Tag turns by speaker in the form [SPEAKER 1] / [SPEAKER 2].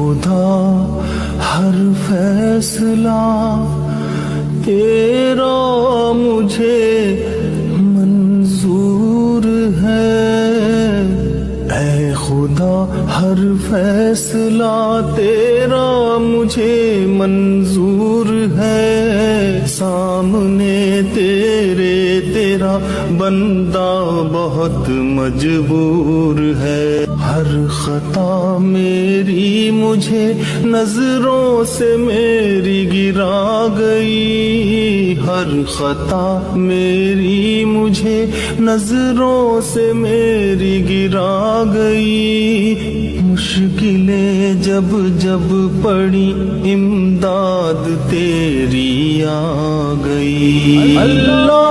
[SPEAKER 1] خدا ہر فیصلہ تیرا مجھے منظور ہے، اے خدا ہر فیصلہ تیرا مجھے منظور ہے، سامنے تیرا بندہ بہت مجبور ہے، ہر خطا میری مجھے نظروں سے میری گرا گئی، ہر خطا میری مجھے نظروں سے میری گرا گئی، مشکلیں جب جب پڑی امداد تیری آ گئی۔ اللہ